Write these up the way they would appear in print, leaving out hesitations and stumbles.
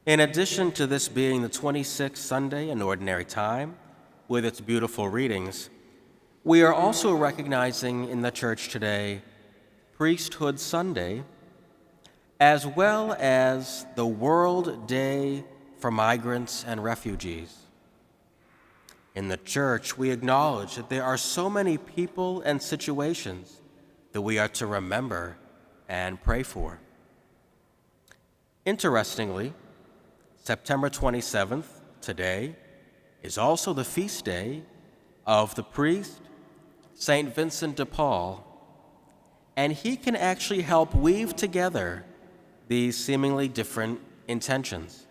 In addition to this being the 26th Sunday in Ordinary Time, with its beautiful readings, we are also recognizing in the church today Priesthood Sunday, as well as the World Day for Migrants and Refugees. In the church, we acknowledge that there are so many people and situations that we are to remember and pray for. Interestingly, September 27th, today, is also the feast day of the priest, St. Vincent de Paul, and he can actually help weave together these seemingly different intentions.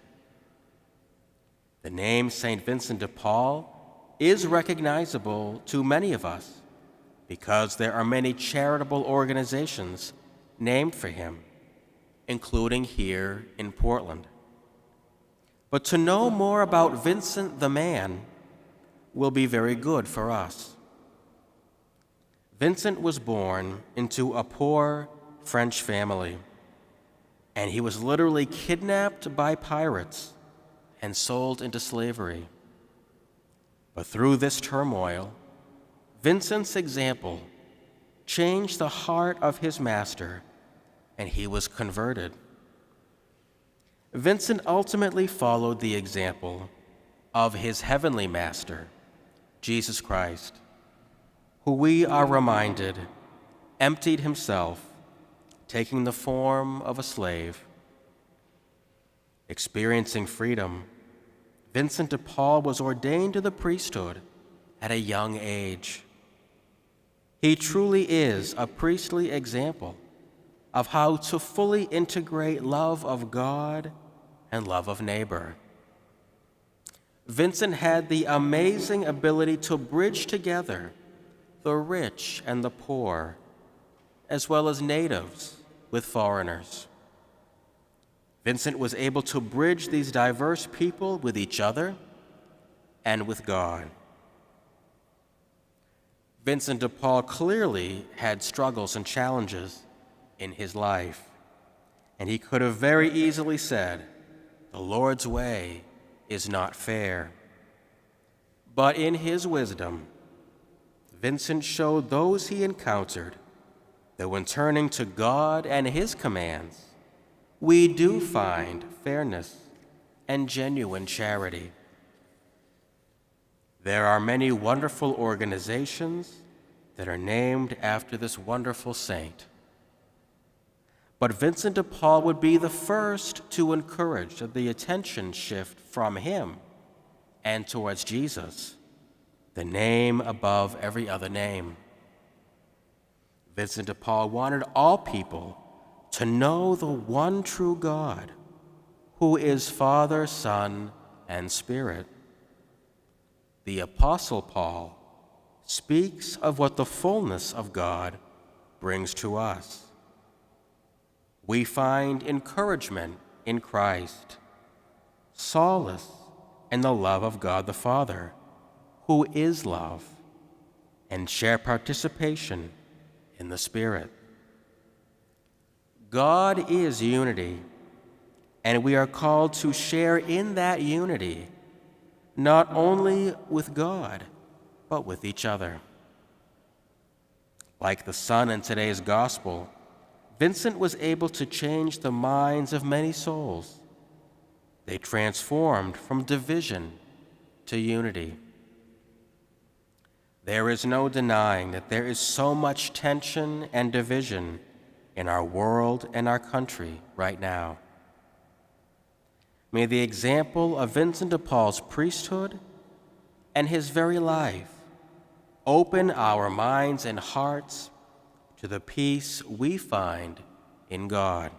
The name St. Vincent de Paul is recognizable to many of us because there are many charitable organizations named for him, including here in Portland. But to know more about Vincent the man will be very good for us. Vincent was born into a poor French family, and he was literally kidnapped by pirates and sold into slavery. But through this turmoil, Vincent's example changed the heart of his master, and he was converted. Vincent ultimately followed the example of his heavenly master, Jesus Christ, who we are reminded emptied himself, taking the form of a slave. Experiencing freedom, Vincent de Paul was ordained to the priesthood at a young age. He truly is a priestly example of how to fully integrate love of God and love of neighbor. Vincent had the amazing ability to bridge together the rich and the poor, as well as natives with foreigners. Vincent was able to bridge these diverse people with each other and with God. Vincent de Paul clearly had struggles and challenges in his life, and he could have very easily said, "The Lord's way is not fair." But in his wisdom, Vincent showed those he encountered that when turning to God and his commands, we do find fairness and genuine charity. There are many wonderful organizations that are named after this wonderful saint. But Vincent de Paul would be the first to encourage the attention shift from him and towards Jesus, the name above every other name. Vincent de Paul wanted all people to know the one true God, who is Father, Son, and Spirit. The Apostle Paul speaks of what the fullness of God brings to us. We find encouragement in Christ, solace in the love of God the Father, who is love, and share participation in the Spirit. God is unity, and we are called to share in that unity, not only with God, but with each other. Like the Son in today's gospel, Vincent was able to change the minds of many souls. They transformed from division to unity. There is no denying that there is so much tension and division in our world and our country right now. May the example of Vincent de Paul's priesthood and his very life open our minds and hearts to the peace we find in God.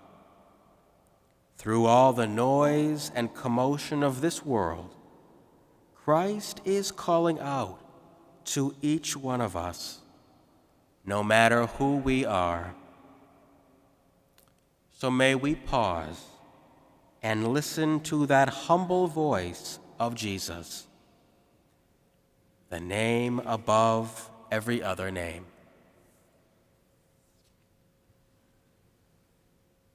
Through all the noise and commotion of this world, Christ is calling out to each one of us, no matter who we are. So may we pause and listen to that humble voice of Jesus, the name above every other name.